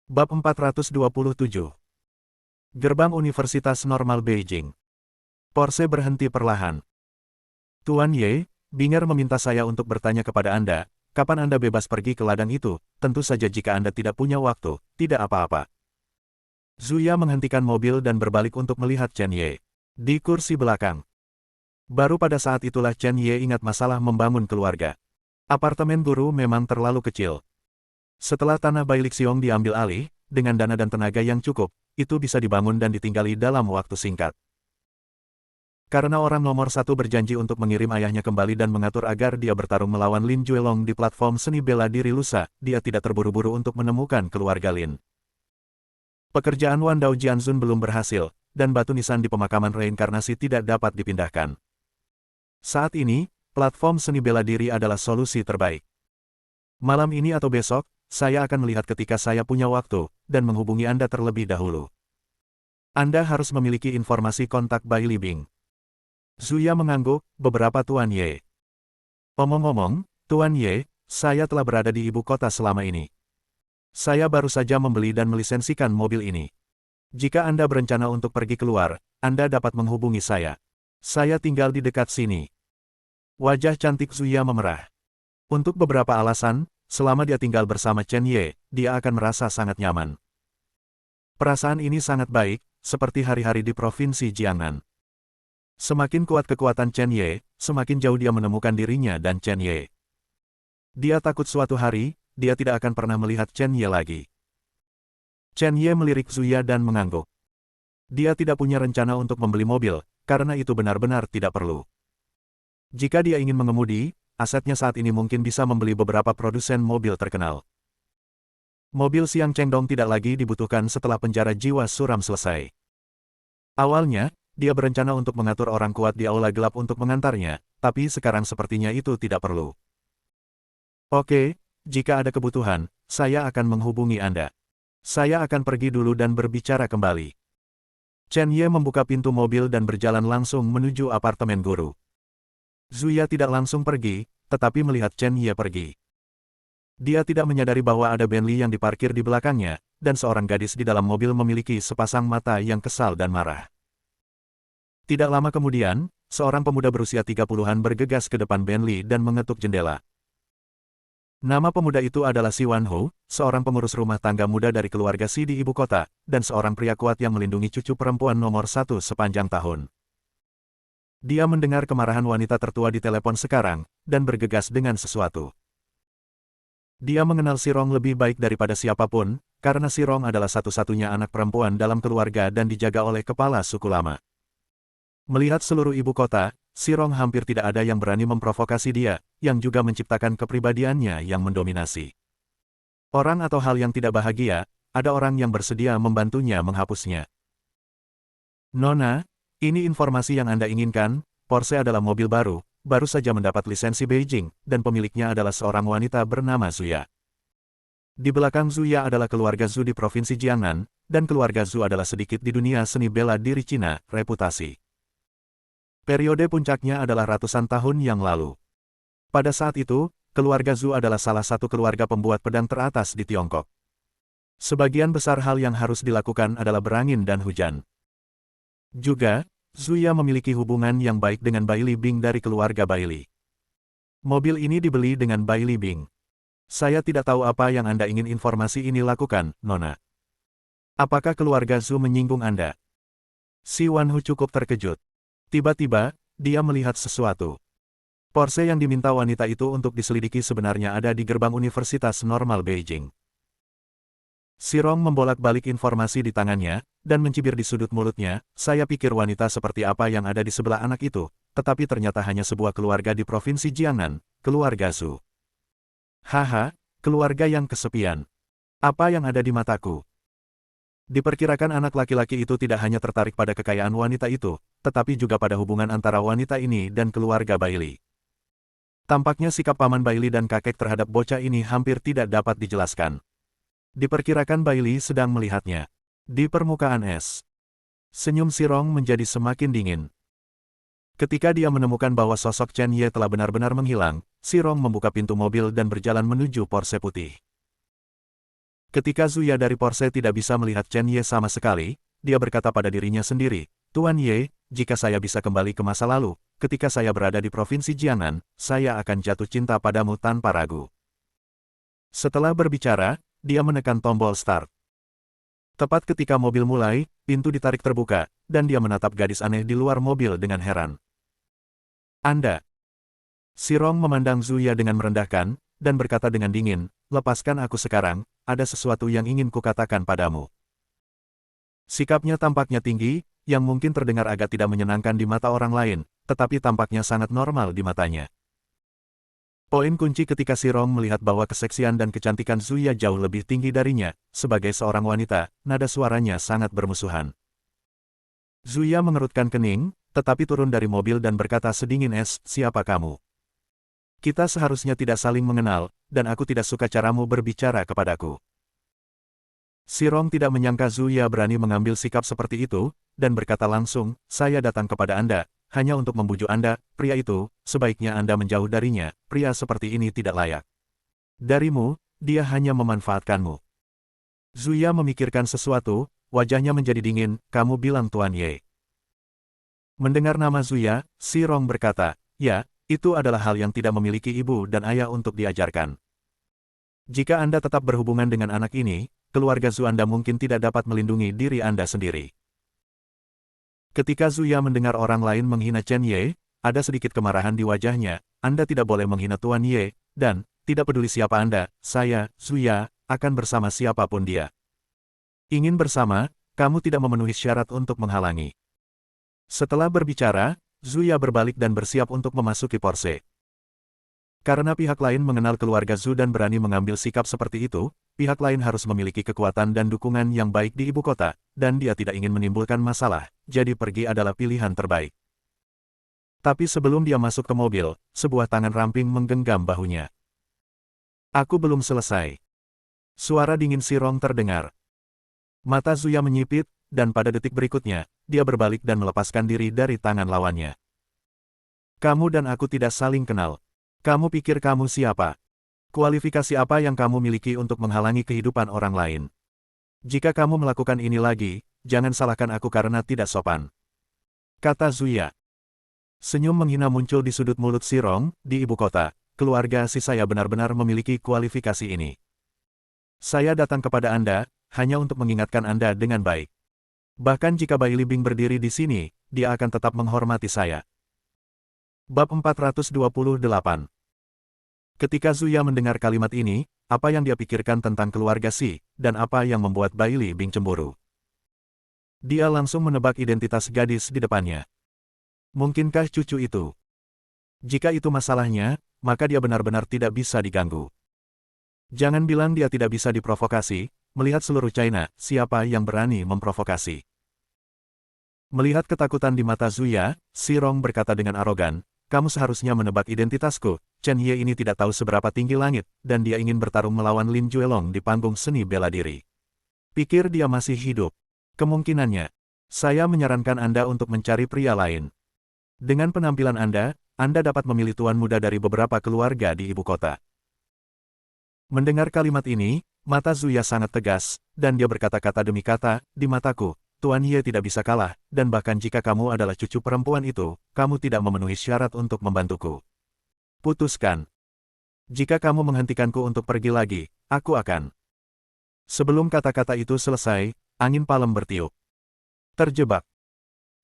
Bab 427. Gerbang Universitas Normal Beijing. Porsche berhenti perlahan. Tuan Ye, Binger meminta saya untuk bertanya kepada Anda, kapan Anda bebas pergi ke ladang itu, tentu saja jika Anda tidak punya waktu, tidak apa-apa. Zuya menghentikan mobil dan berbalik untuk melihat Chen Ye. Di kursi belakang. Baru pada saat itulah Chen Ye ingat masalah membangun keluarga. Apartemen guru memang terlalu kecil. Setelah tanah Bailik Xiong diambil alih, dengan dana dan tenaga yang cukup, itu bisa dibangun dan ditinggali dalam waktu singkat. Karena orang nomor satu berjanji untuk mengirim ayahnya kembali dan mengatur agar dia bertarung melawan Lin Juelong di platform seni bela diri lusa, dia tidak terburu-buru untuk menemukan keluarga Lin. Pekerjaan Wan Dao Jianzun belum berhasil, dan batu nisan di pemakaman reinkarnasi tidak dapat dipindahkan. Saat ini, platform seni bela diri adalah solusi terbaik. Malam ini atau besok, saya akan melihat ketika saya punya waktu, dan menghubungi Anda terlebih dahulu. Anda harus memiliki informasi kontak Bai Libing. Zuya mengangguk, beberapa Tuan Ye. Omong-omong, Tuan Ye, saya telah berada di ibu kota selama ini. Saya baru saja membeli dan melisensikan mobil ini. Jika Anda berencana untuk pergi keluar, Anda dapat menghubungi saya. Saya tinggal di dekat sini. Wajah cantik Zuya memerah. Untuk beberapa alasan, selama dia tinggal bersama Chen Ye, dia akan merasa sangat nyaman. Perasaan ini sangat baik, seperti hari-hari di Provinsi Jiangnan. Semakin kuat kekuatan Chen Ye, semakin jauh dia menemukan dirinya dan Chen Ye. Dia takut suatu hari, dia tidak akan pernah melihat Chen Ye lagi. Chen Ye melirik Zuya dan mengangguk. Dia tidak punya rencana untuk membeli mobil, karena itu benar-benar tidak perlu. Jika dia ingin mengemudi, asetnya saat ini mungkin bisa membeli beberapa produsen mobil terkenal. Mobil Xiang Chengdong tidak lagi dibutuhkan setelah penjara jiwa suram selesai. Awalnya, dia berencana untuk mengatur orang kuat di aula gelap untuk mengantarnya, tapi sekarang sepertinya itu tidak perlu. Oke, jika ada kebutuhan, saya akan menghubungi Anda. Saya akan pergi dulu dan berbicara kembali. Chen Ye membuka pintu mobil dan berjalan langsung menuju apartemen guru. Zuya tidak langsung pergi, tetapi melihat Chen Ye pergi. Dia tidak menyadari bahwa ada Bentley yang diparkir di belakangnya, dan seorang gadis di dalam mobil memiliki sepasang mata yang kesal dan marah. Tidak lama kemudian, seorang pemuda berusia 30-an bergegas ke depan Bentley dan mengetuk jendela. Nama pemuda itu adalah Si Wan Ho, seorang pengurus rumah tangga muda dari keluarga Si di ibu kota, dan seorang pria kuat yang melindungi cucu perempuan nomor satu sepanjang tahun. Dia mendengar kemarahan wanita tertua di telepon sekarang, dan bergegas dengan sesuatu. Dia mengenal Si Rong lebih baik daripada siapapun, karena Si Rong adalah satu-satunya anak perempuan dalam keluarga dan dijaga oleh kepala suku lama. Melihat seluruh ibu kota, Si Rong hampir tidak ada yang berani memprovokasi dia, yang juga menciptakan kepribadiannya yang mendominasi. Orang atau hal yang tidak bahagia, ada orang yang bersedia membantunya menghapusnya. Nona, ini informasi yang Anda inginkan, Porsche adalah mobil baru saja mendapat lisensi Beijing, dan pemiliknya adalah seorang wanita bernama Zuya. Di belakang Zuya adalah keluarga Zhu di Provinsi Jiangnan, dan keluarga Zhu adalah sedikit di dunia seni bela diri Cina, reputasi. Periode puncaknya adalah ratusan tahun yang lalu. Pada saat itu, keluarga Zhu adalah salah satu keluarga pembuat pedang teratas di Tiongkok. Sebagian besar hal yang harus dilakukan adalah berangin dan hujan. Juga, Zuya memiliki hubungan yang baik dengan Bai Libing dari keluarga Bai Li. Mobil ini dibeli dengan Bai Libing. Saya tidak tahu apa yang Anda ingin informasi ini lakukan, Nona. Apakah keluarga Zhu menyinggung Anda? Si Wan Hu cukup terkejut. Tiba-tiba, dia melihat sesuatu. Porsche yang diminta wanita itu untuk diselidiki sebenarnya ada di gerbang Universitas Normal Beijing. Si Rong membolak-balik informasi di tangannya, dan mencibir di sudut mulutnya, saya pikir wanita seperti apa yang ada di sebelah anak itu, tetapi ternyata hanya sebuah keluarga di Provinsi Jiangnan, keluarga Zhu. Haha, keluarga yang kesepian. Apa yang ada di mataku? Diperkirakan anak laki-laki itu tidak hanya tertarik pada kekayaan wanita itu, tetapi juga pada hubungan antara wanita ini dan keluarga Bai Li. Tampaknya sikap paman Bai Li dan kakek terhadap bocah ini hampir tidak dapat dijelaskan. Diperkirakan Bai Li sedang melihatnya. Di permukaan es. Senyum Si Rong menjadi semakin dingin. Ketika dia menemukan bahwa sosok Chen Ye telah benar-benar menghilang, Si Rong membuka pintu mobil dan berjalan menuju Porsche putih. Ketika Zuya dari Porsche tidak bisa melihat Chen Ye sama sekali, dia berkata pada dirinya sendiri, Tuan Ye, jika saya bisa kembali ke masa lalu, ketika saya berada di Provinsi Jiangnan, saya akan jatuh cinta padamu tanpa ragu. Setelah berbicara, dia menekan tombol start. Tepat ketika mobil mulai, pintu ditarik terbuka, dan dia menatap gadis aneh di luar mobil dengan heran. Anda. Xirong memandang Zuya dengan merendahkan, dan berkata dengan dingin, lepaskan aku sekarang, ada sesuatu yang ingin kukatakan padamu. Sikapnya tampaknya tinggi, yang mungkin terdengar agak tidak menyenangkan di mata orang lain, tetapi tampaknya sangat normal di matanya. Poin kunci ketika Xirong melihat bahwa keseksian dan kecantikan Zuya jauh lebih tinggi darinya, sebagai seorang wanita, nada suaranya sangat bermusuhan. Zuya mengerutkan kening, tetapi turun dari mobil dan berkata sedingin es, siapa kamu? Kita seharusnya tidak saling mengenal, dan aku tidak suka caramu berbicara kepadaku. Xirong tidak menyangka Zuya berani mengambil sikap seperti itu, dan berkata langsung, saya datang kepada Anda, hanya untuk membujuk Anda, pria itu, sebaiknya Anda menjauh darinya, pria seperti ini tidak layak. Darimu, dia hanya memanfaatkanmu. Zuya memikirkan sesuatu, wajahnya menjadi dingin, kamu bilang Tuan Ye. Mendengar nama Zuya, Xirong berkata, ya, itu adalah hal yang tidak memiliki ibu dan ayah untuk diajarkan. Jika Anda tetap berhubungan dengan anak ini, keluarga Zhu Anda mungkin tidak dapat melindungi diri Anda sendiri. Ketika Zuya mendengar orang lain menghina Chen Ye, ada sedikit kemarahan di wajahnya, Anda tidak boleh menghina Tuan Ye, dan, tidak peduli siapa Anda, saya, Zuya, akan bersama siapapun dia. Ingin bersama, kamu tidak memenuhi syarat untuk menghalangi. Setelah berbicara, Zuya berbalik dan bersiap untuk memasuki Porsche. Karena pihak lain mengenal keluarga Zhu dan berani mengambil sikap seperti itu, pihak lain harus memiliki kekuatan dan dukungan yang baik di ibu kota, dan dia tidak ingin menimbulkan masalah, jadi pergi adalah pilihan terbaik. Tapi sebelum dia masuk ke mobil, sebuah tangan ramping menggenggam bahunya. Aku belum selesai. Suara dingin Xirong terdengar. Mata Zuya menyipit, dan pada detik berikutnya, dia berbalik dan melepaskan diri dari tangan lawannya. Kamu dan aku tidak saling kenal. Kamu pikir kamu siapa? Kualifikasi apa yang kamu miliki untuk menghalangi kehidupan orang lain? Jika kamu melakukan ini lagi, jangan salahkan aku karena tidak sopan. Kata Zuya. Senyum menghina muncul di sudut mulut Xirong, di ibu kota. Keluarga si saya benar-benar memiliki kualifikasi ini. Saya datang kepada Anda, hanya untuk mengingatkan Anda dengan baik. Bahkan jika Bai Libing berdiri di sini, dia akan tetap menghormati saya. Bab 428. Ketika Zuya mendengar kalimat ini, apa yang dia pikirkan tentang keluarga Si, dan apa yang membuat Bai Libing cemburu? Dia langsung menebak identitas gadis di depannya. Mungkinkah cucu itu? Jika itu masalahnya, maka dia benar-benar tidak bisa diganggu. Jangan bilang dia tidak bisa diprovokasi, melihat seluruh China, siapa yang berani memprovokasi. Melihat ketakutan di mata Zuya, Xirong berkata dengan arogan, kamu seharusnya menebak identitasku, Chen Ye ini tidak tahu seberapa tinggi langit, dan dia ingin bertarung melawan Lin Juelong di panggung seni bela diri. Pikir dia masih hidup. Kemungkinannya, saya menyarankan Anda untuk mencari pria lain. Dengan penampilan Anda dapat memilih tuan muda dari beberapa keluarga di ibu kota. Mendengar kalimat ini, mata Zuya sangat tegas, dan dia berkata-kata demi kata, di mataku, Tuan Ye tidak bisa kalah, dan bahkan jika kamu adalah cucu perempuan itu, kamu tidak memenuhi syarat untuk membantuku. Putuskan. Jika kamu menghentikanku untuk pergi lagi, aku akan. Sebelum kata-kata itu selesai, angin palem bertiup. Terjebak.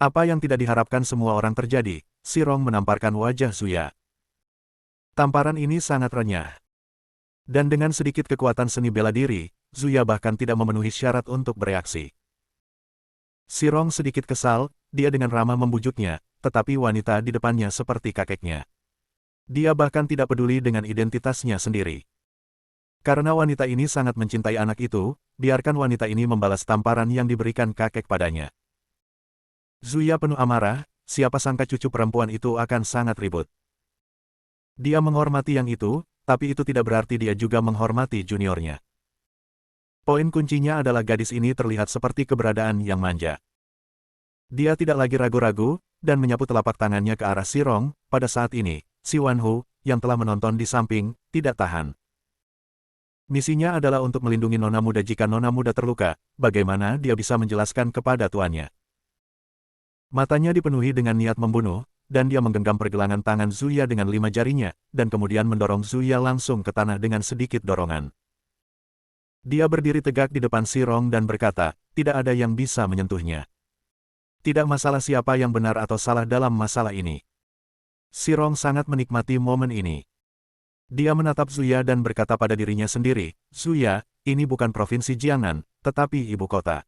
Apa yang tidak diharapkan semua orang terjadi, Xirong menamparkan wajah Zuya. Tamparan ini sangat renyah. Dan dengan sedikit kekuatan seni bela diri, Zuya bahkan tidak memenuhi syarat untuk bereaksi. Xirong sedikit kesal, dia dengan ramah membujuknya, tetapi wanita di depannya seperti kakeknya. Dia bahkan tidak peduli dengan identitasnya sendiri. Karena wanita ini sangat mencintai anak itu, biarkan wanita ini membalas tamparan yang diberikan kakek padanya. Zuya penuh amarah, siapa sangka cucu perempuan itu akan sangat ribut. Dia menghormati yang itu, tapi itu tidak berarti dia juga menghormati juniornya. Poin kuncinya adalah gadis ini terlihat seperti keberadaan yang manja. Dia tidak lagi ragu-ragu, dan menyapu telapak tangannya ke arah Xirong. Pada saat ini, si Wanhu, yang telah menonton di samping, tidak tahan. Misinya adalah untuk melindungi nona muda jika nona muda terluka, bagaimana dia bisa menjelaskan kepada tuannya. Matanya dipenuhi dengan niat membunuh, dan dia menggenggam pergelangan tangan Zuya dengan 5 jarinya, dan kemudian mendorong Zuya langsung ke tanah dengan sedikit dorongan. Dia berdiri tegak di depan Sirong dan berkata, tidak ada yang bisa menyentuhnya. Tidak masalah siapa yang benar atau salah dalam masalah ini. Sirong sangat menikmati momen ini. Dia menatap Zuya dan berkata pada dirinya sendiri, Zuya, ini bukan provinsi Jiangnan, tetapi ibu kota.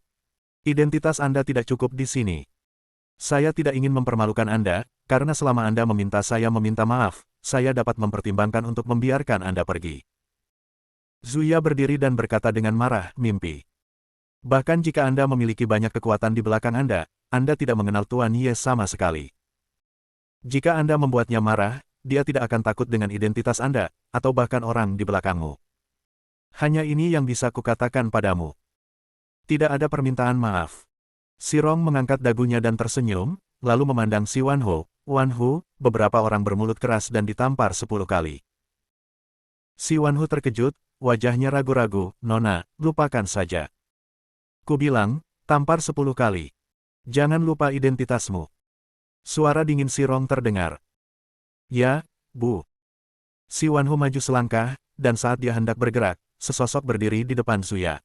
Identitas Anda tidak cukup di sini. Saya tidak ingin mempermalukan Anda, karena selama Anda meminta saya meminta maaf, saya dapat mempertimbangkan untuk membiarkan Anda pergi. Zuya berdiri dan berkata dengan marah, mimpi. Bahkan jika Anda memiliki banyak kekuatan di belakang Anda tidak mengenal Tuan Ye sama sekali. Jika Anda membuatnya marah, dia tidak akan takut dengan identitas Anda, atau bahkan orang di belakangmu. Hanya ini yang bisa kukatakan padamu. Tidak ada permintaan maaf. Sirong mengangkat dagunya dan tersenyum, lalu memandang si Wanhu. Wanhu, beberapa orang bermulut keras dan ditampar 10 kali. Si Wanhu terkejut, wajahnya ragu-ragu, Nona, lupakan saja. Ku bilang, tampar 10 kali. Jangan lupa identitasmu. Suara dingin Sirong terdengar. Ya, Bu. Si Wanhu maju selangkah, dan saat dia hendak bergerak, sesosok berdiri di depan Zuya.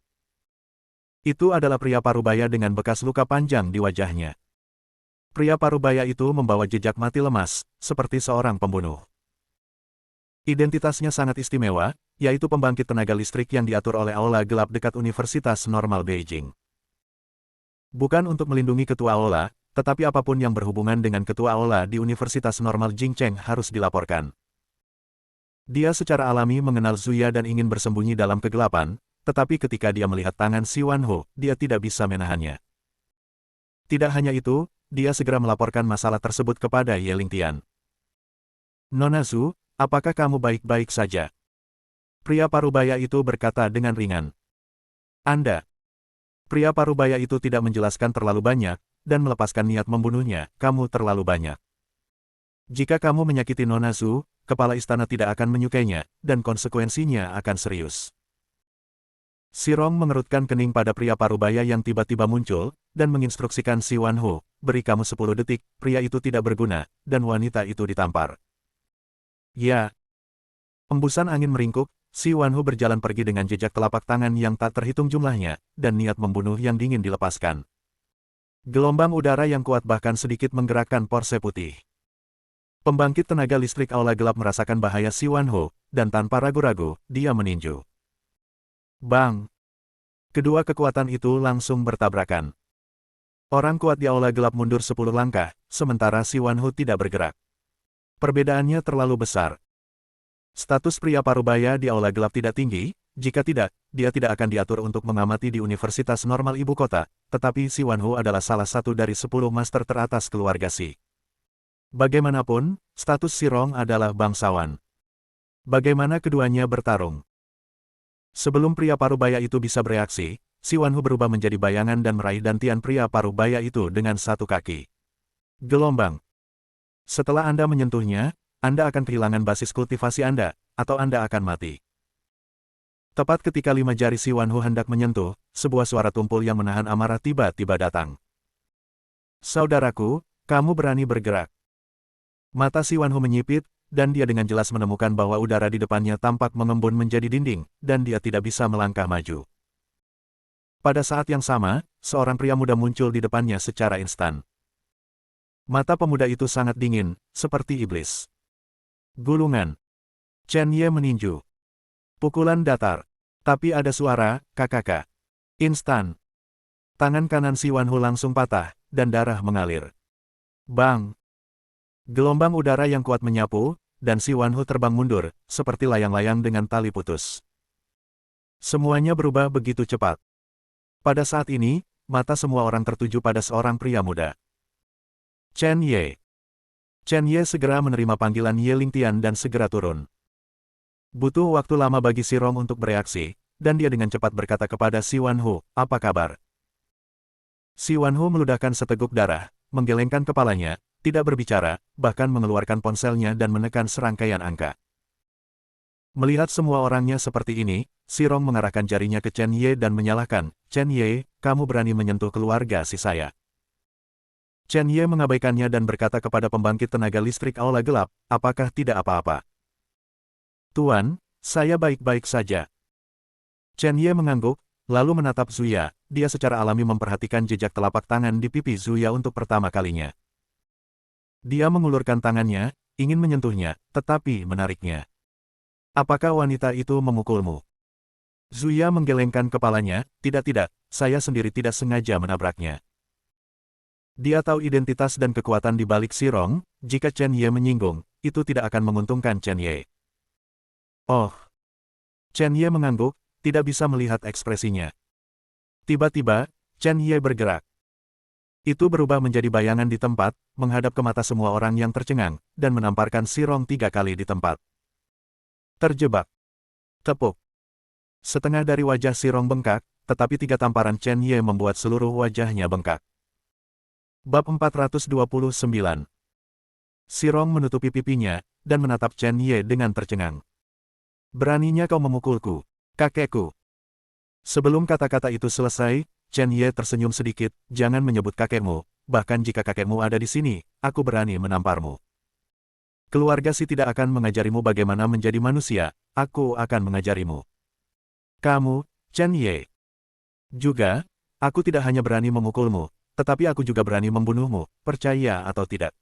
Itu adalah pria parubaya dengan bekas luka panjang di wajahnya. Pria parubaya itu membawa jejak mati lemas, seperti seorang pembunuh. Identitasnya sangat istimewa, yaitu pembangkit tenaga listrik yang diatur oleh aula gelap dekat Universitas Normal Beijing. Bukan untuk melindungi ketua aula, tetapi apapun yang berhubungan dengan ketua aula di Universitas Normal Jingcheng harus dilaporkan. Dia secara alami mengenal Zuya dan ingin bersembunyi dalam kegelapan, tetapi ketika dia melihat tangan si Wanhu, dia tidak bisa menahannya. Tidak hanya itu, dia segera melaporkan masalah tersebut kepada Ye Lingtian. Nona Zhu, apakah kamu baik-baik saja? Pria parubaya itu berkata dengan ringan. Anda. Pria parubaya itu tidak menjelaskan terlalu banyak, dan melepaskan niat membunuhnya, kamu terlalu banyak. Jika kamu menyakiti Nona Zhu, kepala istana tidak akan menyukainya, dan konsekuensinya akan serius. Sirong mengerutkan kening pada pria parubaya yang tiba-tiba muncul, dan menginstruksikan si Wanhu, beri kamu 10 detik, pria itu tidak berguna, dan wanita itu ditampar. Ya. Embusan angin meringkuk, si Wanhu berjalan pergi dengan jejak telapak tangan yang tak terhitung jumlahnya, dan niat membunuh yang dingin dilepaskan. Gelombang udara yang kuat bahkan sedikit menggerakkan porse putih. Pembangkit tenaga listrik aula gelap merasakan bahaya si Wanhu, dan tanpa ragu-ragu, dia meninju. Bang! Kedua kekuatan itu langsung bertabrakan. Orang kuat di aula gelap mundur 10 langkah, sementara si Wanhu tidak bergerak. Perbedaannya terlalu besar. Status pria parubaya di aula gelap tidak tinggi, jika tidak, dia tidak akan diatur untuk mengamati di Universitas Normal Ibu Kota, tetapi si Wanhu adalah salah satu dari 10 master teratas keluarga Si. Bagaimanapun, status Sirong adalah bangsawan. Bagaimana keduanya bertarung? Sebelum pria parubaya itu bisa bereaksi, si Wanhu berubah menjadi bayangan dan meraih dantian pria parubaya itu dengan satu kaki. Gelombang. Setelah Anda menyentuhnya, Anda akan kehilangan basis kultivasi Anda, atau Anda akan mati. Tepat ketika 5 jari si Wanhu hendak menyentuh, sebuah suara tumpul yang menahan amarah tiba-tiba datang. Saudaraku, kamu berani bergerak. Mata si Wanhu menyipit, dan dia dengan jelas menemukan bahwa udara di depannya tampak mengembun menjadi dinding, dan dia tidak bisa melangkah maju. Pada saat yang sama, seorang pria muda muncul di depannya secara instan. Mata pemuda itu sangat dingin, seperti iblis. Gulungan. Chen Ye meninju. Pukulan datar. Tapi ada suara, kakak. Instan. Tangan kanan si Wanhu langsung patah, dan darah mengalir. Bang! Gelombang udara yang kuat menyapu, dan si Wanhu terbang mundur, seperti layang-layang dengan tali putus. Semuanya berubah begitu cepat. Pada saat ini, mata semua orang tertuju pada seorang pria muda. Chen Ye. Chen Ye segera menerima panggilan Ye Lingtian dan segera turun. Butuh waktu lama bagi Sirong untuk bereaksi, dan dia dengan cepat berkata kepada si Wanhu, apa kabar? Si Wanhu meludahkan seteguk darah, menggelengkan kepalanya, tidak berbicara, bahkan mengeluarkan ponselnya dan menekan serangkaian angka. Melihat semua orangnya seperti ini, Xirong mengarahkan jarinya ke Chen Ye dan menyalahkan, "Chen Ye, kamu berani menyentuh keluarga si saya." Chen Ye mengabaikannya dan berkata kepada pembangkit tenaga listrik aula gelap, "Apakah tidak apa-apa?" "Tuan, saya baik-baik saja." Chen Ye mengangguk, lalu menatap Zuya. Dia secara alami memperhatikan jejak telapak tangan di pipi Zuya untuk pertama kalinya. Dia mengulurkan tangannya, ingin menyentuhnya, tetapi menariknya. "Apakah wanita itu memukulmu?" Zuya menggelengkan kepalanya, "Tidak, saya sendiri tidak sengaja menabraknya." Dia tahu identitas dan kekuatan di balik Xirong, jika Chen Ye menyinggung, itu tidak akan menguntungkan Chen Ye. "Oh." Chen Ye mengangguk, tidak bisa melihat ekspresinya. Tiba-tiba, Chen Ye bergerak. Itu berubah menjadi bayangan di tempat, menghadap ke mata semua orang yang tercengang, dan menamparkan Xirong 3 kali di tempat. Terjebak. Tepuk. Setengah dari wajah Xirong bengkak, tetapi 3 tamparan Chen Ye membuat seluruh wajahnya bengkak. Bab 429. Xirong menutupi pipinya, dan menatap Chen Ye dengan tercengang. "Beraninya kau memukulku, kakekku." Sebelum kata-kata itu selesai, Chen Ye tersenyum sedikit, "Jangan menyebut kakekmu, bahkan jika kakekmu ada di sini, aku berani menamparmu. Keluarga Si tidak akan mengajarimu bagaimana menjadi manusia, aku akan mengajarimu. Kamu, Chen Ye. Juga, aku tidak hanya berani memukulmu, tetapi aku juga berani membunuhmu, percaya atau tidak."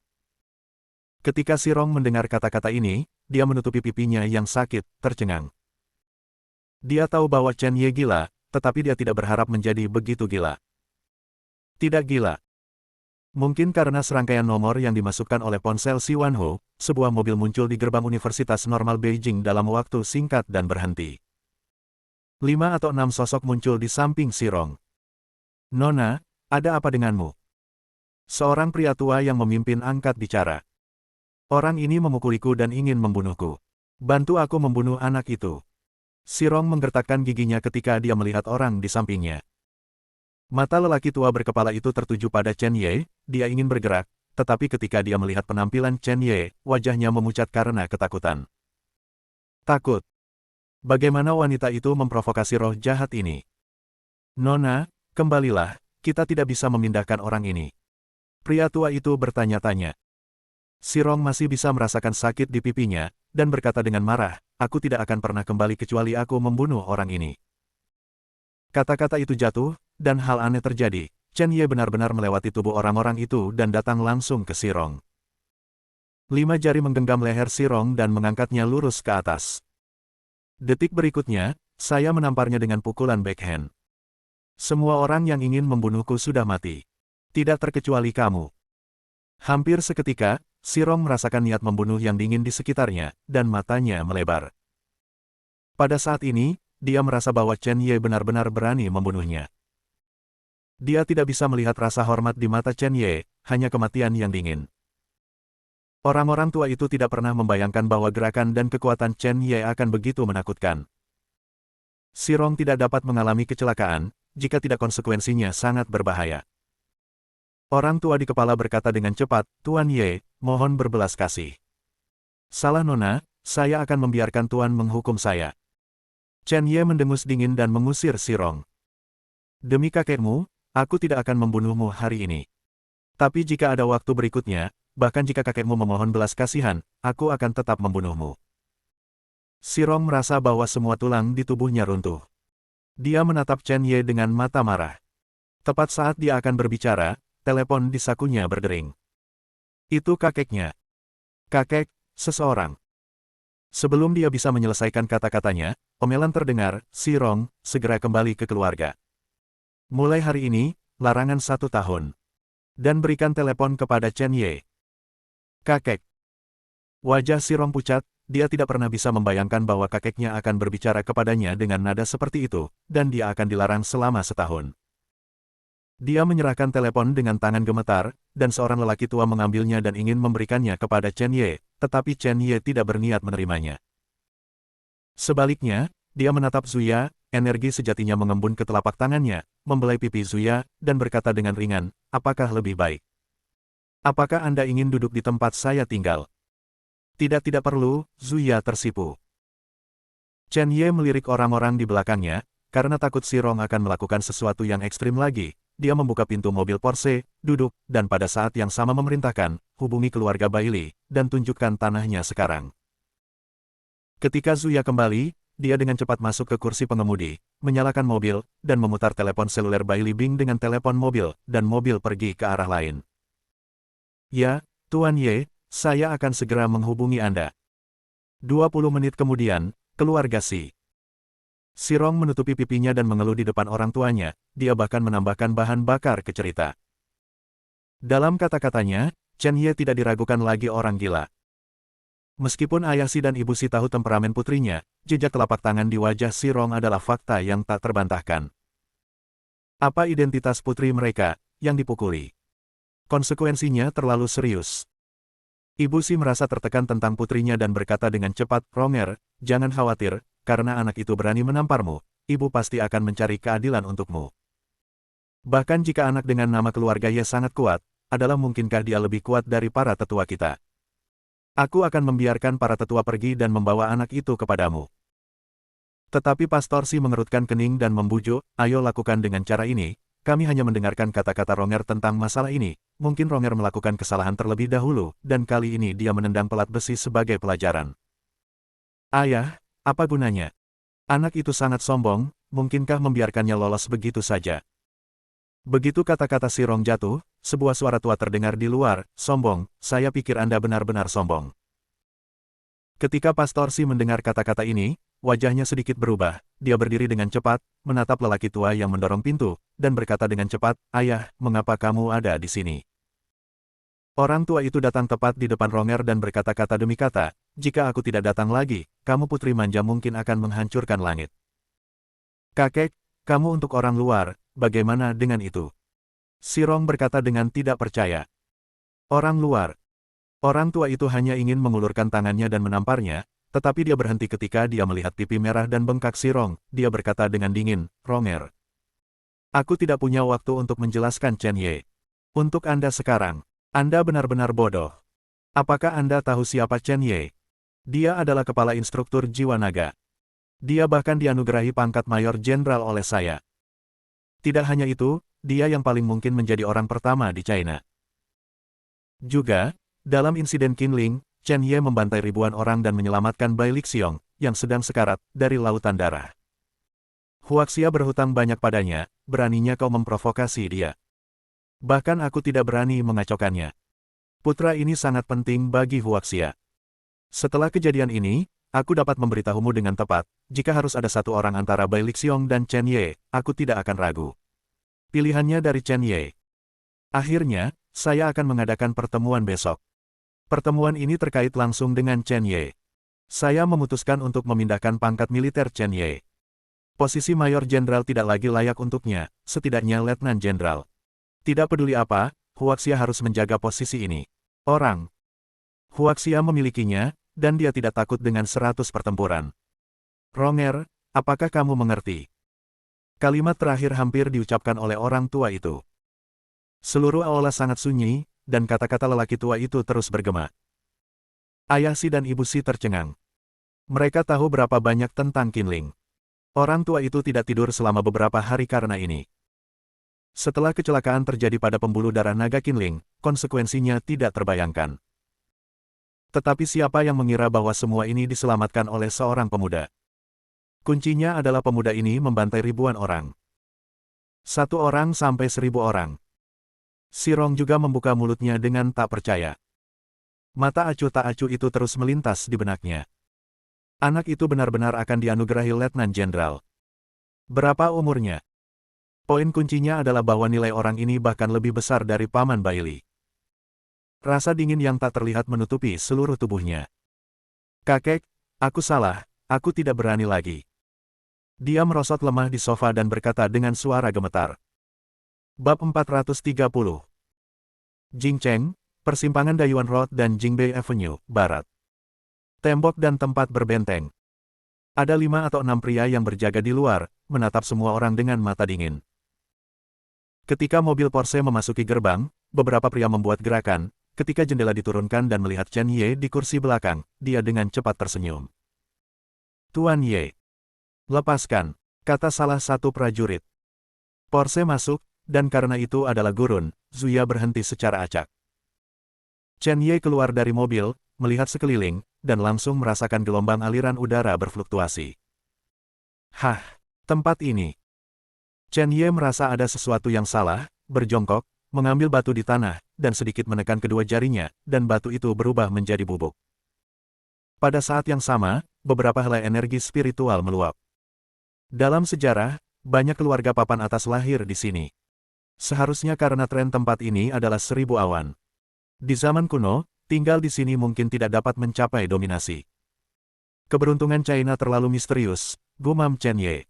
Ketika Xirong mendengar kata-kata ini, dia menutupi pipinya yang sakit, tercengang. Dia tahu bahwa Chen Ye gila, tetapi dia tidak berharap menjadi begitu gila. Tidak gila. Mungkin karena serangkaian nomor yang dimasukkan oleh ponsel Si Wanho, sebuah mobil muncul di gerbang Universitas Normal Beijing dalam waktu singkat dan berhenti. 5 atau 6 sosok muncul di samping Xirong. "Nona, ada apa denganmu?" Seorang pria tua yang memimpin angkat bicara. "Orang ini memukuliku dan ingin membunuhku. Bantu aku membunuh anak itu." Xirong menggertakkan giginya ketika dia melihat orang di sampingnya. Mata lelaki tua berkepala itu tertuju pada Chen Ye, dia ingin bergerak, tetapi ketika dia melihat penampilan Chen Ye, wajahnya memucat karena ketakutan. Takut. Bagaimana wanita itu memprovokasi roh jahat ini? "Nona, kembalilah, kita tidak bisa memindahkan orang ini." Pria tua itu bertanya-tanya. Xirong masih bisa merasakan sakit di pipinya, dan berkata dengan marah, "Aku tidak akan pernah kembali kecuali aku membunuh orang ini." Kata-kata itu jatuh, dan hal aneh terjadi. Chen Ye benar-benar melewati tubuh orang-orang itu dan datang langsung ke Xirong. 5 jari menggenggam leher Xirong dan mengangkatnya lurus ke atas. Detik berikutnya, saya menamparnya dengan pukulan backhand. "Semua orang yang ingin membunuhku sudah mati. Tidak terkecuali kamu." Hampir seketika, Xirong merasakan niat membunuh yang dingin di sekitarnya, dan matanya melebar. Pada saat ini, dia merasa bahwa Chen Ye benar-benar berani membunuhnya. Dia tidak bisa melihat rasa hormat di mata Chen Ye, hanya kematian yang dingin. Orang-orang tua itu tidak pernah membayangkan bahwa gerakan dan kekuatan Chen Ye akan begitu menakutkan. Xirong tidak dapat mengalami kecelakaan, jika tidak konsekuensinya sangat berbahaya. Orang tua di kepala berkata dengan cepat, "Tuan Ye, mohon berbelas kasih. Salah nona, saya akan membiarkan Tuan menghukum saya." Chen Ye mendengus dingin dan mengusir Xirong. "Demi kakekmu, aku tidak akan membunuhmu hari ini. Tapi jika ada waktu berikutnya, bahkan jika kakekmu memohon belas kasihan, aku akan tetap membunuhmu." Xirong merasa bahwa semua tulang di tubuhnya runtuh. Dia menatap Chen Ye dengan mata marah. Tepat saat dia akan berbicara, telepon di sakunya berdering. Itu kakeknya. Kakek, seseorang. Sebelum dia bisa menyelesaikan kata-katanya, omelan terdengar, "Xirong, segera kembali ke keluarga. Mulai hari ini, larangan 1 tahun. Dan berikan telepon kepada Chen Ye." Kakek. Wajah Xirong pucat, dia tidak pernah bisa membayangkan bahwa kakeknya akan berbicara kepadanya dengan nada seperti itu, dan dia akan dilarang selama 1 tahun. Dia menyerahkan telepon dengan tangan gemetar, dan seorang lelaki tua mengambilnya dan ingin memberikannya kepada Chen Ye, tetapi Chen Ye tidak berniat menerimanya. Sebaliknya, dia menatap Zuya, energi sejatinya mengembun ke telapak tangannya, membelai pipi Zuya, dan berkata dengan ringan, "Apakah lebih baik? Apakah Anda ingin duduk di tempat saya tinggal?" "Tidak perlu," Zuya tersipu. Chen Ye melirik orang-orang di belakangnya, karena takut si Rong akan melakukan sesuatu yang ekstrim lagi. Dia membuka pintu mobil Porsche, duduk, dan pada saat yang sama memerintahkan, hubungi keluarga Bailey, dan tunjukkan tanahnya sekarang. Ketika Zuya kembali, dia dengan cepat masuk ke kursi pengemudi, menyalakan mobil, dan memutar telepon seluler Bailey Bing dengan telepon mobil, dan mobil pergi ke arah lain. Ya, Tuan Ye, saya akan segera menghubungi Anda. 20 menit kemudian, keluarga Si Rong menutupi pipinya dan mengeluh di depan orang tuanya, dia bahkan menambahkan bahan bakar ke cerita. Dalam kata-katanya, Chen Ye tidak diragukan lagi orang gila. Meskipun ayah Si dan ibu Si tahu temperamen putrinya, jejak telapak tangan di wajah Si Rong adalah fakta yang tak terbantahkan. Apa identitas putri mereka, yang dipukuli? Konsekuensinya terlalu serius. Ibu Si merasa tertekan tentang putrinya dan berkata dengan cepat, "Ronger, jangan khawatir, karena anak itu berani menamparmu, ibu pasti akan mencari keadilan untukmu. Bahkan jika anak dengan nama keluarga Ye sangat kuat, adalah mungkinkah dia lebih kuat dari para tetua kita? Aku akan membiarkan para tetua pergi dan membawa anak itu kepadamu." Tetapi Pastor Si mengerutkan kening dan membujuk, "Ayo lakukan dengan cara ini, kami hanya mendengarkan kata-kata Ronger tentang masalah ini, mungkin Ronger melakukan kesalahan terlebih dahulu, dan kali ini dia menendang pelat besi sebagai pelajaran." "Ayah, apa gunanya? Anak itu sangat sombong, mungkinkah membiarkannya lolos begitu saja?" Begitu kata-kata Si Rong jatuh, sebuah suara tua terdengar di luar, "Sombong, saya pikir Anda benar-benar sombong." Ketika Pastor Si mendengar kata-kata ini, wajahnya sedikit berubah, dia berdiri dengan cepat, menatap lelaki tua yang mendorong pintu, dan berkata dengan cepat, "Ayah, mengapa kamu ada di sini?" Orang tua itu datang tepat di depan Ronger dan berkata-kata demi kata, "Jika aku tidak datang lagi, kamu putri manja mungkin akan menghancurkan langit." "Kakek, kamu untuk orang luar, bagaimana dengan itu?" Si Rong berkata dengan tidak percaya. "Orang luar." Orang tua itu hanya ingin mengulurkan tangannya dan menamparnya, tetapi dia berhenti ketika dia melihat pipi merah dan bengkak Si Rong. Dia berkata dengan dingin, "Ronger, aku tidak punya waktu untuk menjelaskan Chen Ye. Untuk Anda sekarang, Anda benar-benar bodoh. Apakah Anda tahu siapa Chen Ye? Dia adalah kepala instruktur jiwa naga. Dia bahkan dianugerahi pangkat mayor jenderal oleh saya. Tidak hanya itu, dia yang paling mungkin menjadi orang pertama di China. Juga, dalam insiden Qinling, Chen Ye membantai ribuan orang dan menyelamatkan Bai Lixiong, yang sedang sekarat, dari lautan darah. Huaxia berhutang banyak padanya, beraninya kau memprovokasi dia. Bahkan aku tidak berani mengacaukannya. Putra ini sangat penting bagi Huaxia. Setelah kejadian ini, aku dapat memberitahumu dengan tepat, jika harus ada satu orang antara Bai Lixiong dan Chen Ye, aku tidak akan ragu. Pilihannya dari Chen Ye. Akhirnya, saya akan mengadakan pertemuan besok. Pertemuan ini terkait langsung dengan Chen Ye. Saya memutuskan untuk memindahkan pangkat militer Chen Ye. Posisi Mayor Jenderal tidak lagi layak untuknya, setidaknya Letnan Jenderal. Tidak peduli apa, Huaxia harus menjaga posisi ini. Orang Huaxia memilikinya, dan dia tidak takut dengan 100 pertempuran. Ronger, apakah kamu mengerti? Kalimat terakhir hampir diucapkan oleh orang tua itu. Seluruh aula sangat sunyi, dan kata-kata lelaki tua itu terus bergema. Ayah Si dan ibu Si tercengang. Mereka tahu berapa banyak tentang Qinling. Orang tua itu tidak tidur selama beberapa hari karena ini. Setelah kecelakaan terjadi pada pembuluh darah naga Qinling, konsekuensinya tidak terbayangkan. Tetapi siapa yang mengira bahwa semua ini diselamatkan oleh seorang pemuda? Kuncinya adalah pemuda ini membantai ribuan orang. 1 orang sampai 1000 orang. Si Rong juga membuka mulutnya dengan tak percaya. Mata acuh tak acuh itu terus melintas di benaknya. Anak itu benar-benar akan dianugerahi Letnan Jenderal. Berapa umurnya? Poin kuncinya adalah bahwa nilai orang ini bahkan lebih besar dari Paman Bailey. Rasa dingin yang tak terlihat menutupi seluruh tubuhnya. "Kakek, aku salah, aku tidak berani lagi." Dia merosot lemah di sofa dan berkata dengan suara gemetar. Bab 430. Jingcheng, persimpangan Dayuan Road dan Jingbei Avenue, Barat. Tembok dan tempat berbenteng. Ada 5 atau 6 pria yang berjaga di luar, menatap semua orang dengan mata dingin. Ketika mobil Porsche memasuki gerbang, beberapa pria membuat gerakan. Ketika jendela diturunkan dan melihat Chen Ye di kursi belakang, dia dengan cepat tersenyum. Tuan Ye. Lepaskan, kata salah satu prajurit. Porse masuk, dan karena itu adalah gurun, Zuya berhenti secara acak. Chen Ye keluar dari mobil, melihat sekeliling, dan langsung merasakan gelombang aliran udara berfluktuasi. Hah, tempat ini. Chen Ye merasa ada sesuatu yang salah, berjongkok, mengambil batu di tanah, dan sedikit menekan kedua jarinya, dan batu itu berubah menjadi bubuk. Pada saat yang sama, beberapa helai energi spiritual meluap. Dalam sejarah, banyak keluarga papan atas lahir di sini. Seharusnya karena tren tempat ini adalah 1000 awan. Di zaman kuno, tinggal di sini mungkin tidak dapat mencapai dominasi. Keberuntungan China terlalu misterius, gumam Chen Ye.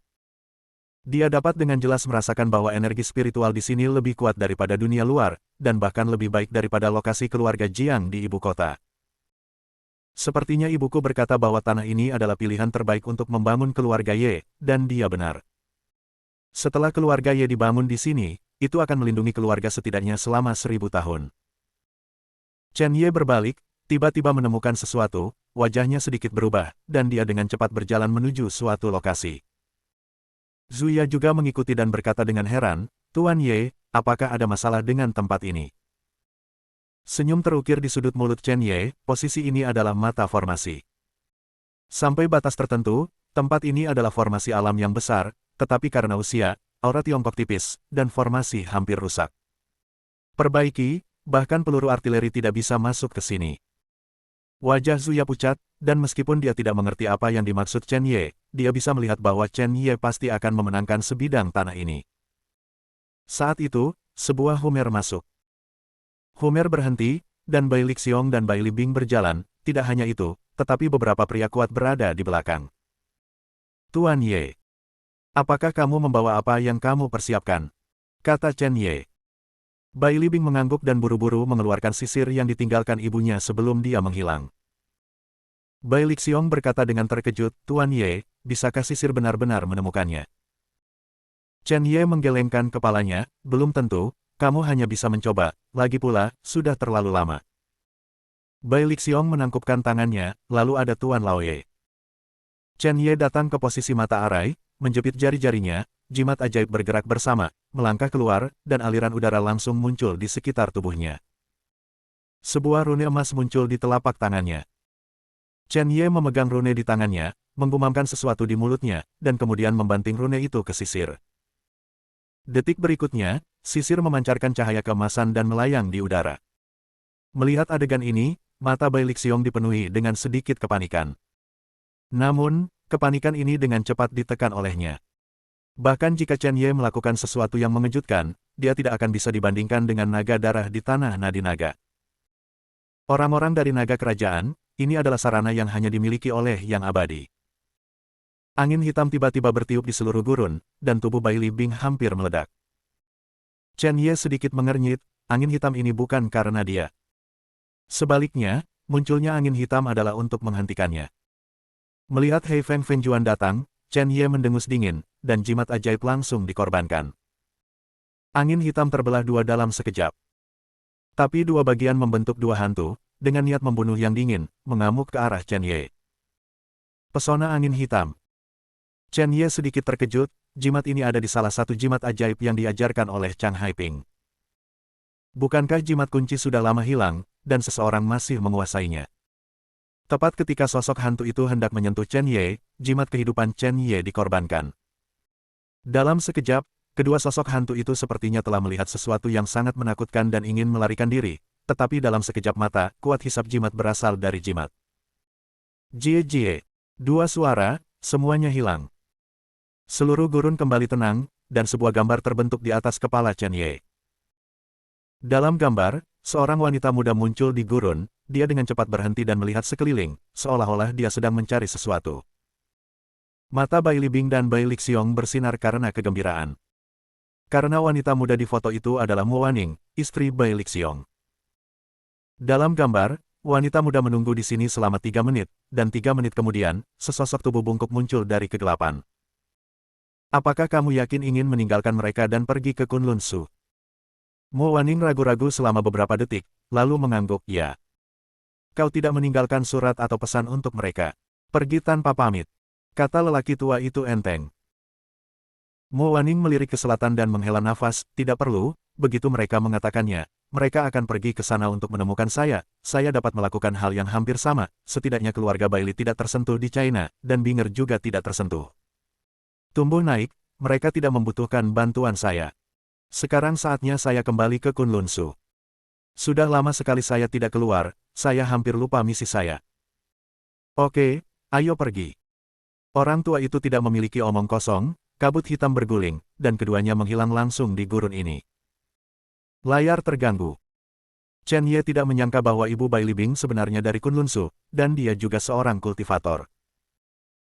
Dia dapat dengan jelas merasakan bahwa energi spiritual di sini lebih kuat daripada dunia luar, dan bahkan lebih baik daripada lokasi keluarga Jiang di ibu kota. Sepertinya ibuku berkata bahwa tanah ini adalah pilihan terbaik untuk membangun keluarga Ye, dan dia benar. Setelah keluarga Ye dibangun di sini, itu akan melindungi keluarga setidaknya selama 1000 tahun. Chen Ye berbalik, tiba-tiba menemukan sesuatu, wajahnya sedikit berubah, dan dia dengan cepat berjalan menuju suatu lokasi. Zuya juga mengikuti dan berkata dengan heran, Tuan Ye, apakah ada masalah dengan tempat ini? Senyum terukir di sudut mulut Chen Ye, posisi ini adalah mata formasi. Sampai batas tertentu, tempat ini adalah formasi alam yang besar, tetapi karena usia, aura Tiongkok tipis, dan formasi hampir rusak. Perbaiki, bahkan peluru artileri tidak bisa masuk ke sini. Wajah Zuya pucat, dan meskipun dia tidak mengerti apa yang dimaksud Chen Ye, dia bisa melihat bahwa Chen Ye pasti akan memenangkan sebidang tanah ini. Saat itu, sebuah Humer masuk. Humer berhenti, dan Bai Lixiong dan Bai Libing berjalan, tidak hanya itu, tetapi beberapa pria kuat berada di belakang. Tuan Ye. Apakah kamu membawa apa yang kamu persiapkan? Kata Chen Ye. Bai Libing mengangguk dan buru-buru mengeluarkan sisir yang ditinggalkan ibunya sebelum dia menghilang. Bai Lixiong berkata dengan terkejut, Tuan Ye, bisakah sisir benar-benar menemukannya? Chen Ye menggelengkan kepalanya, belum tentu, kamu hanya bisa mencoba, lagi pula, sudah terlalu lama. Bai Lixiong menangkupkan tangannya, lalu ada Tuan Laoye. Chen Ye datang ke posisi mata arai, menjepit jari-jarinya, jimat ajaib bergerak bersama, melangkah keluar, dan aliran udara langsung muncul di sekitar tubuhnya. Sebuah rune emas muncul di telapak tangannya. Chen Ye memegang rune di tangannya, menggumamkan sesuatu di mulutnya, dan kemudian membanting rune itu ke sisir. Detik berikutnya, sisir memancarkan cahaya keemasan dan melayang di udara. Melihat adegan ini, mata Bai Lixiong dipenuhi dengan sedikit kepanikan. Namun, kepanikan ini dengan cepat ditekan olehnya. Bahkan jika Chen Ye melakukan sesuatu yang mengejutkan, dia tidak akan bisa dibandingkan dengan naga darah di tanah nadi naga. Orang-orang dari naga kerajaan, ini adalah sarana yang hanya dimiliki oleh yang abadi. Angin hitam tiba-tiba bertiup di seluruh gurun, dan tubuh Bai Libing hampir meledak. Chen Ye sedikit mengernyit, angin hitam ini bukan karena dia. Sebaliknya, munculnya angin hitam adalah untuk menghentikannya. Melihat Hei Feng Fengjuan datang, Chen Ye mendengus dingin, dan jimat ajaib langsung dikorbankan. Angin hitam terbelah dua dalam sekejap. Tapi dua bagian membentuk dua hantu, dengan niat membunuh yang dingin, mengamuk ke arah Chen Ye. Pesona angin hitam. Chen Ye sedikit terkejut, jimat ini ada di salah satu jimat ajaib yang diajarkan oleh Chang Haiping. Bukankah jimat kunci sudah lama hilang, dan seseorang masih menguasainya? Tepat ketika sosok hantu itu hendak menyentuh Chen Ye, jimat kehidupan Chen Ye dikorbankan. Dalam sekejap, kedua sosok hantu itu sepertinya telah melihat sesuatu yang sangat menakutkan dan ingin melarikan diri, tetapi dalam sekejap mata, kuat hisap jimat berasal dari jimat. Jie. Dua suara, semuanya hilang. Seluruh gurun kembali tenang, dan sebuah gambar terbentuk di atas kepala Chen Ye. Dalam gambar, seorang wanita muda muncul di gurun, dia dengan cepat berhenti dan melihat sekeliling, seolah-olah dia sedang mencari sesuatu. Mata Bai Libing dan Bai Lixiong bersinar karena kegembiraan. Karena wanita muda di foto itu adalah Mo Waning, istri Bai Lixiong. Dalam gambar, wanita muda menunggu di sini selama 3 menit, dan 3 menit kemudian, sesosok tubuh bungkuk muncul dari kegelapan. Apakah kamu yakin ingin meninggalkan mereka dan pergi ke Kunlun Su? Mo Waning ragu-ragu selama beberapa detik, lalu mengangguk, ya. Kau tidak meninggalkan surat atau pesan untuk mereka. Pergi tanpa pamit. kata lelaki tua itu enteng. Mo Waning melirik ke selatan dan menghela nafas, tidak perlu, begitu mereka mengatakannya, mereka akan pergi ke sana untuk menemukan saya dapat melakukan hal yang hampir sama, setidaknya keluarga Bailey tidak tersentuh di China, dan Binger juga tidak tersentuh. Tumbuh naik, mereka tidak membutuhkan bantuan saya. Sekarang saatnya saya kembali ke Kunlun Su. Sudah lama sekali saya tidak keluar, saya hampir lupa misi saya. Oke, ayo pergi. Orang tua itu tidak memiliki omong kosong, kabut hitam berguling, dan keduanya menghilang langsung di gurun ini. Layar terganggu. Chen Ye tidak menyangka bahwa Ibu Bai Libing sebenarnya dari Kunlun Su, dan dia juga seorang kultivator.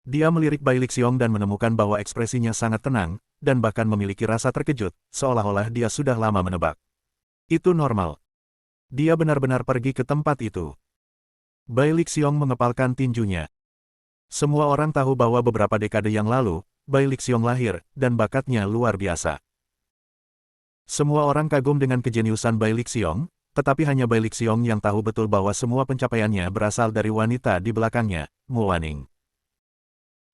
Dia melirik Bai Lixiong dan menemukan bahwa ekspresinya sangat tenang, dan bahkan memiliki rasa terkejut, seolah-olah dia sudah lama menebak. Itu normal. Dia benar-benar pergi ke tempat itu. Bai Lixiong mengepalkan tinjunya. Semua orang tahu bahwa beberapa dekade yang lalu, Bai Lixiong lahir, dan bakatnya luar biasa. Semua orang kagum dengan kejeniusan Bai Lixiong, tetapi hanya Bai Lixiong yang tahu betul bahwa semua pencapaiannya berasal dari wanita di belakangnya, Mo Waning.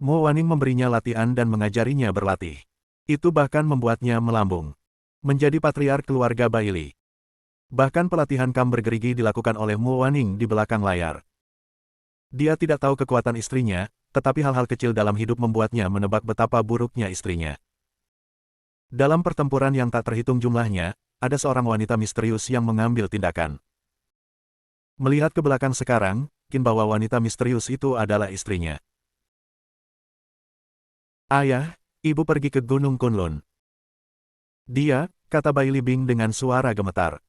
Mo Waning memberinya latihan dan mengajarinya berlatih. Itu bahkan membuatnya melambung. Menjadi patriark keluarga Bailey. Bahkan pelatihan kam bergerigi dilakukan oleh Mo Waning di belakang layar. Dia tidak tahu kekuatan istrinya, tetapi hal-hal kecil dalam hidup membuatnya menebak betapa buruknya istrinya. Dalam pertempuran yang tak terhitung jumlahnya, ada seorang wanita misterius yang mengambil tindakan. Melihat ke belakang sekarang, yakin bahwa wanita misterius itu adalah istrinya. Ayah, ibu pergi ke Gunung Kunlun. Dia, kata Bai Libing dengan suara gemetar.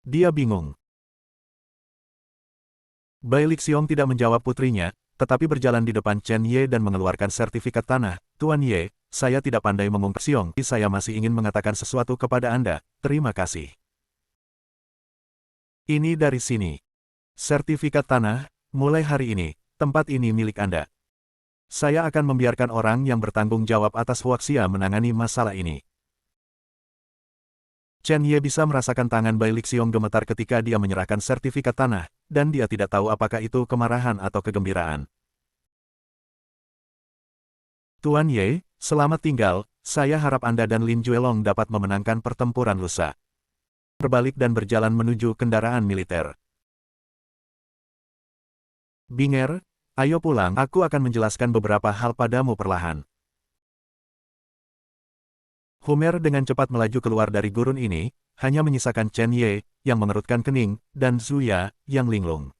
Dia bingung. Bai Lixiong tidak menjawab putrinya, tetapi berjalan di depan Chen Ye dan mengeluarkan sertifikat tanah. Tuan Ye, saya tidak pandai mengungkap Xiong. Saya masih ingin mengatakan sesuatu kepada Anda, terima kasih. Ini dari sini. Sertifikat tanah, mulai hari ini, tempat ini milik Anda. Saya akan membiarkan orang yang bertanggung jawab atas Huaxia menangani masalah ini. Chen Ye bisa merasakan tangan Bai Lixiong gemetar ketika dia menyerahkan sertifikat tanah, dan dia tidak tahu apakah itu kemarahan atau kegembiraan. Tuan Ye, selamat tinggal, saya harap Anda dan Lin Juelong dapat memenangkan pertempuran lusa. Berbalik dan berjalan menuju kendaraan militer. Binger, ayo pulang, aku akan menjelaskan beberapa hal padamu perlahan. Humer dengan cepat melaju keluar dari gurun ini, hanya menyisakan Chen Ye, yang mengerutkan kening, dan Zuya, yang linglung.